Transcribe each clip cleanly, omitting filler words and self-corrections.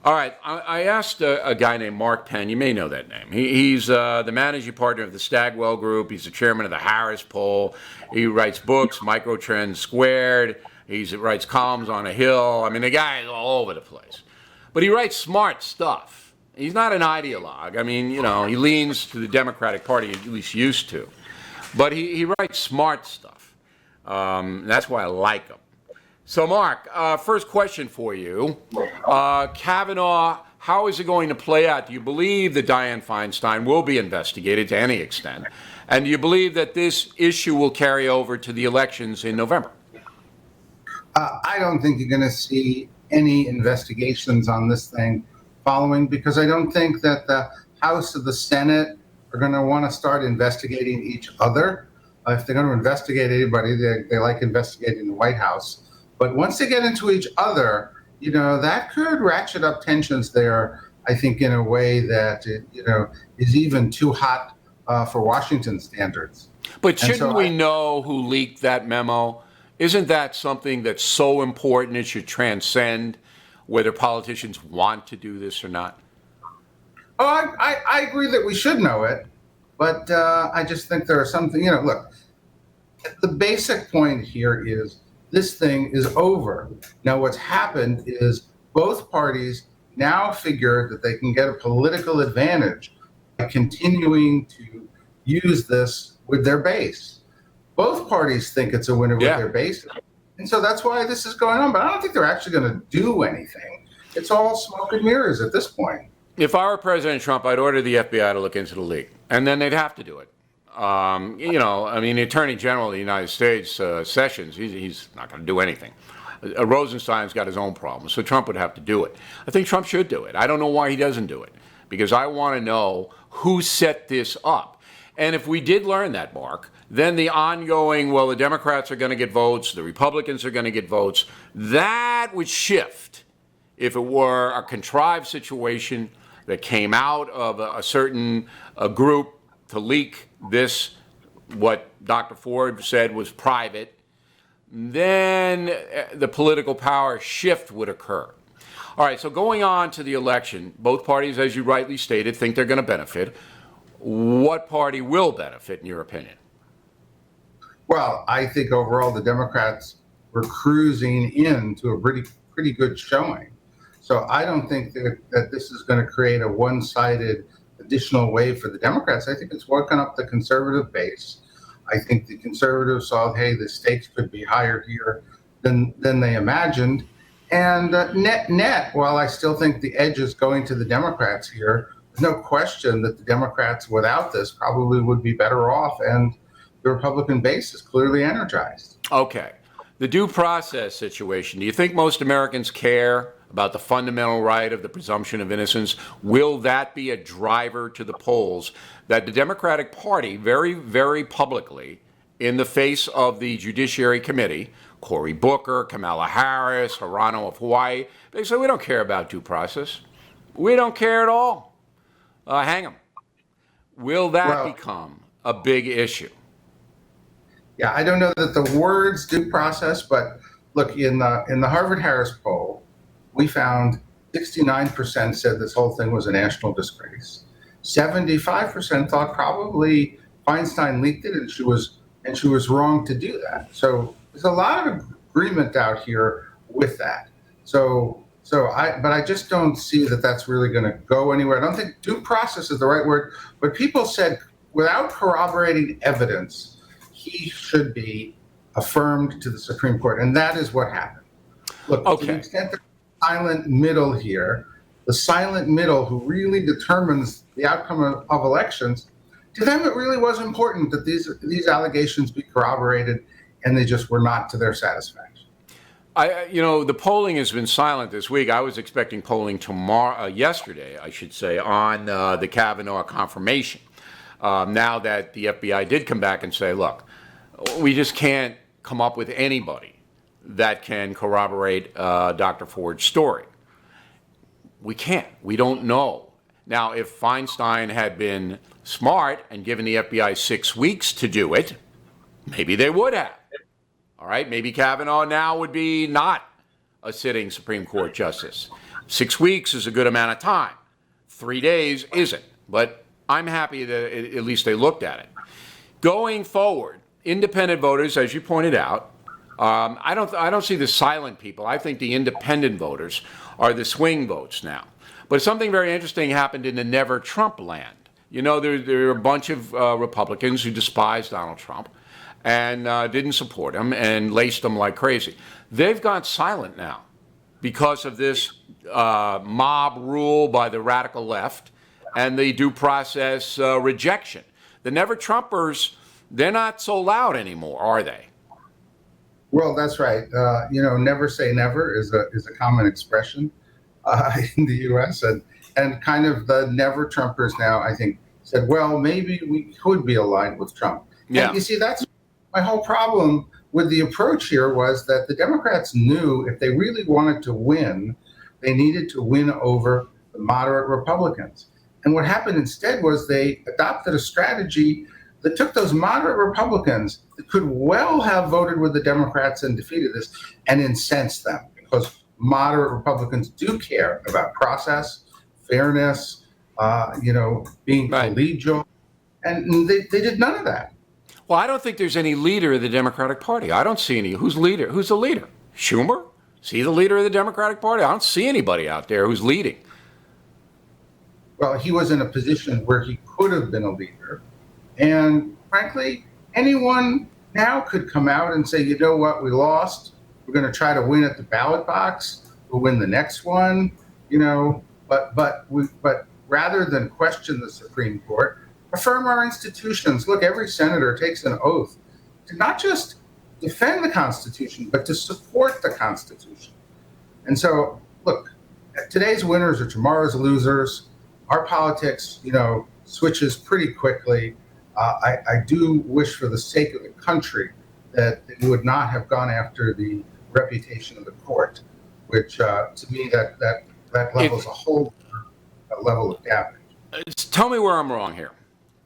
All right, I asked a guy named Mark Penn. You may know that name. He's the managing partner of the Stagwell Group. He's the chairman of the Harris Poll. He writes books, Microtrends Squared. He writes columns on a Hill. I mean, the guy is all over the place. But he writes smart stuff. He's not an ideologue. I mean, he leans to the Democratic Party, at least used to. But he writes smart stuff. That's why I like him. So, Mark, first question for you. Kavanaugh, how is it going to play out? Do you believe that Dianne Feinstein will be investigated to any extent? And do you believe that this issue will carry over to the elections in November? I don't think you're going to see any investigations on this thing following, because I don't think that the House or the Senate are going to want to start investigating each other. If they're going to investigate anybody, they like investigating the White House. But once they get into each other, that could ratchet up tensions there, I think, in a way that, is even too hot for Washington standards. But shouldn't we know who leaked that memo? Isn't that something that's so important it should transcend whether politicians want to do this or not? Oh, I agree that we should know it. But I just think there are some things, look, the basic point here is this thing is over. Now, what's happened is both parties now figure that they can get a political advantage by continuing to use this with their base. Both parties think it's a winner with their base. And so that's why this is going on. But I don't think they're actually going to do anything. It's all smoke and mirrors at this point. If I were President Trump, I'd order the FBI to look into the leak. And then they'd have to do it. The Attorney General of the United States, Sessions, he's not going to do anything. Rosenstein's got his own problems, so Trump would have to do it. I think Trump should do it. I don't know why he doesn't do it, because I want to know who set this up. And if we did learn that, Mark, then the ongoing, the Democrats are going to get votes, the Republicans are going to get votes, that would shift if it were a contrived situation that came out of a certain group to leak this, what Dr. Ford said was private, then the political power shift would occur. All right, so going on to the election, both parties, as you rightly stated, think they're going to benefit. What party will benefit, in your opinion? Well, I think overall the Democrats were cruising into a pretty good showing. So I don't think that this is going to create a one-sided additional wave for the Democrats. I think it's woken up the conservative base. I think the conservatives saw, hey, the stakes could be higher here than they imagined. And net, while I still think the edge is going to the Democrats here, there's no question that the Democrats without this probably would be better off, and the Republican base is clearly energized. Okay. The due process situation, do you think most Americans care about the fundamental right of the presumption of innocence? Will that be a driver to the polls that the Democratic Party very, very publicly, in the face of the Judiciary Committee, Cory Booker, Kamala Harris, Hirono of Hawaii, they say, we don't care about due process. We don't care at all. Hang them. Will that become a big issue? Yeah, I don't know that the words due process, but look, in the Harvard-Harris poll, we found 69% said this whole thing was a national disgrace. 75% thought probably Feinstein leaked it, and she was wrong to do that. So there's a lot of agreement out here with that. But I just don't see that that's really going to go anywhere. I don't think due process is the right word, but people said without corroborating evidence, he should be affirmed to the Supreme Court, and that is what happened. Look, to the extent that the silent middle here, the silent middle who really determines the outcome of elections, to them it really was important that these allegations be corroborated, and they just were not to their satisfaction. The polling has been silent this week. I was expecting polling yesterday, I should say, on the Kavanaugh confirmation. Now that the FBI did come back and say, look, we just can't come up with anybody that can corroborate Dr. Ford's story. We can't. We don't know. Now, if Feinstein had been smart and given the FBI 6 weeks to do it, maybe they would have. All right, maybe Kavanaugh now would be not a sitting Supreme Court justice. 6 weeks is a good amount of time. 3 days isn't. But I'm happy that at least they looked at it. Going forward, independent voters, as you pointed out, I don't see the silent people. I think the independent voters are the swing votes now. But something very interesting happened in the never Trump land. You know, there are a bunch of Republicans who despise Donald Trump and didn't support him and laced him like crazy. They've gone silent now because of this mob rule by the radical left and the due process rejection. The never Trumpers, they're not so loud anymore, are they? Well, that's right. Never say never is a common expression in the U.S. and kind of the never Trumpers now, I think, said, well, maybe we could be aligned with Trump. Yeah. And you see, that's my whole problem with the approach here was that the Democrats knew if they really wanted to win, they needed to win over the moderate Republicans. And what happened instead was they adopted a strategy that took those moderate Republicans that could well have voted with the Democrats and defeated this and incensed them, because moderate Republicans do care about process, fairness, being collegial, and they did none of that. Well, I don't think there's any leader of the Democratic Party. I don't see any. Who's leader? Who's the leader? Schumer? Is he the leader of the Democratic Party? I don't see anybody out there who's leading. Well, he was in a position where he could have been a leader. And frankly, anyone now could come out and say, you know what, we lost. We're going to try to win at the ballot box. We'll win the next one, but rather than question the Supreme Court, affirm our institutions. Look, every senator takes an oath to not just defend the Constitution, but to support the Constitution. And so, look, today's winners are tomorrow's losers. Our politics, switches pretty quickly. I do wish for the sake of the country that they would not have gone after the reputation of the court, which to me, that levels a whole level of damage. Tell me where I'm wrong here.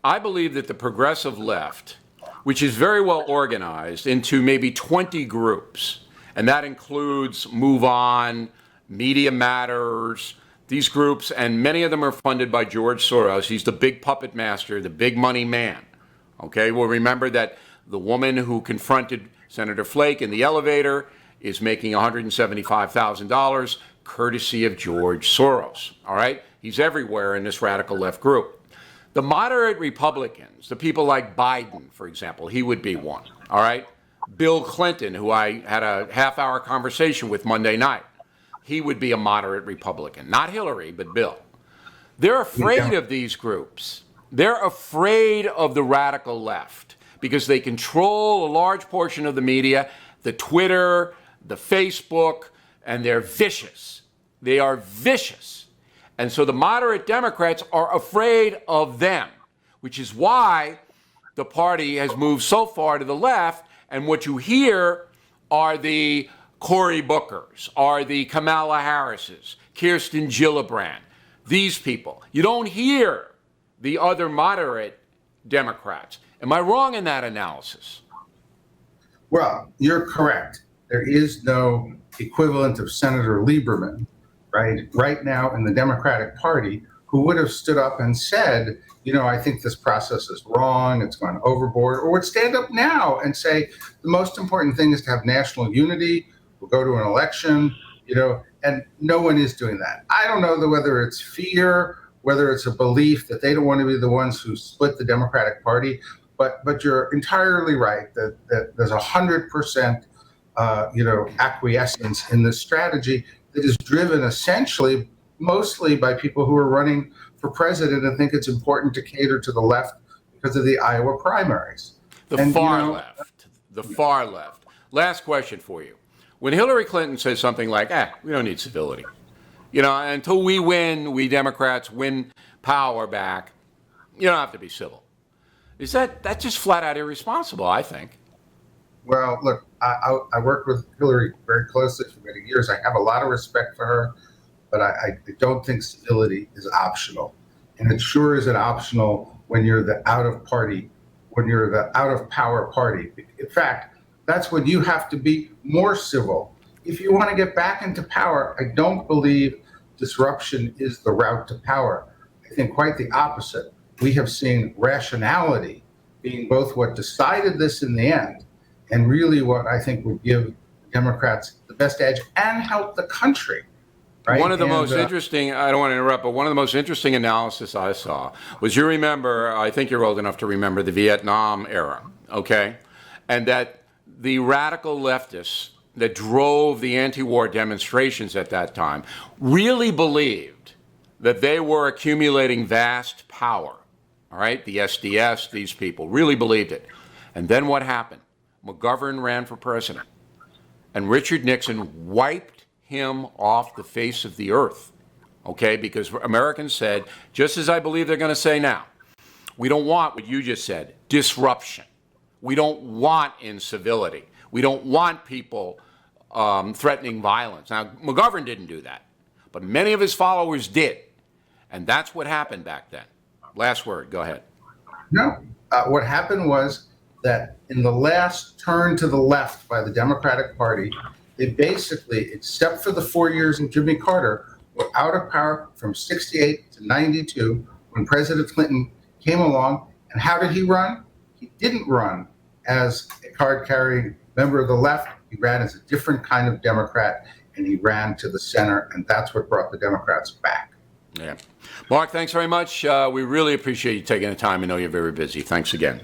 I believe that the progressive left, which is very well organized into maybe 20 groups, and that includes Move On, Media Matters, these groups, and many of them are funded by George Soros. He's the big puppet master, the big money man. Okay, well, remember that the woman who confronted Senator Flake in the elevator is making $175,000 courtesy of George Soros. All right, he's everywhere in this radical left group. The moderate Republicans, the people like Biden, for example, he would be one. All right, Bill Clinton, who I had a half-hour conversation with Monday night. He would be a moderate Republican. Not Hillary, but Bill. They're afraid of these groups. They're afraid of the radical left because they control a large portion of the media, the Twitter, the Facebook, and they're vicious. They are vicious. And so the moderate Democrats are afraid of them, which is why the party has moved so far to the left. And what you hear are the Cory Bookers, are the Kamala Harrises, Kirsten Gillibrand, these people. You don't hear the other moderate Democrats. Am I wrong in that analysis? Well, you're correct. There is no equivalent of Senator Lieberman, right now in the Democratic Party, who would have stood up and said, I think this process is wrong, it's gone overboard, or would stand up now and say, the most important thing is to have national unity. We'll go to an election, and no one is doing that. I don't know whether it's fear, whether it's a belief that they don't want to be the ones who split the Democratic Party, but you're entirely right that there's 100%, acquiescence in this strategy that is driven essentially mostly by people who are running for president and think it's important to cater to the left because of the Iowa primaries. The far left. Last question for you. When Hillary Clinton says something like, we don't need civility, until we win, we Democrats win power back, you don't have to be civil. Is that's just flat out irresponsible, I think. Well, look, I worked with Hillary very closely for many years. I have a lot of respect for her, but I don't think civility is optional. And it sure isn't optional when you're the out of power party. In fact, that's when you have to be more civil. If you want to get back into power, I don't believe disruption is the route to power. I think quite the opposite. We have seen rationality being both what decided this in the end and really what I think would give Democrats the best edge and help the country. Right? One of the most interesting, I don't want to interrupt, but one of the most interesting analysis I saw was, you remember, I think you're old enough to remember the Vietnam era, okay? And that the radical leftists that drove the anti-war demonstrations at that time really believed that they were accumulating vast power, all right? The SDS, these people really believed it. And then what happened? McGovern ran for president, and Richard Nixon wiped him off the face of the earth, okay? Because Americans said, just as I believe they're going to say now, we don't want what you just said, disruption. We don't want incivility. We don't want people threatening violence. Now, McGovern didn't do that, but many of his followers did, and that's what happened back then. Last word, go ahead. No, what happened was that in the last turn to the left by the Democratic Party, they basically, except for the 4 years of Jimmy Carter, were out of power from 68 to 92 when President Clinton came along. And how did he run? He didn't run as a card-carrying member of the left. He ran as a different kind of Democrat, and he ran to the center, and that's what brought the Democrats back. Yeah. Mark, thanks very much. We really appreciate you taking the time. I know you're very busy. Thanks again.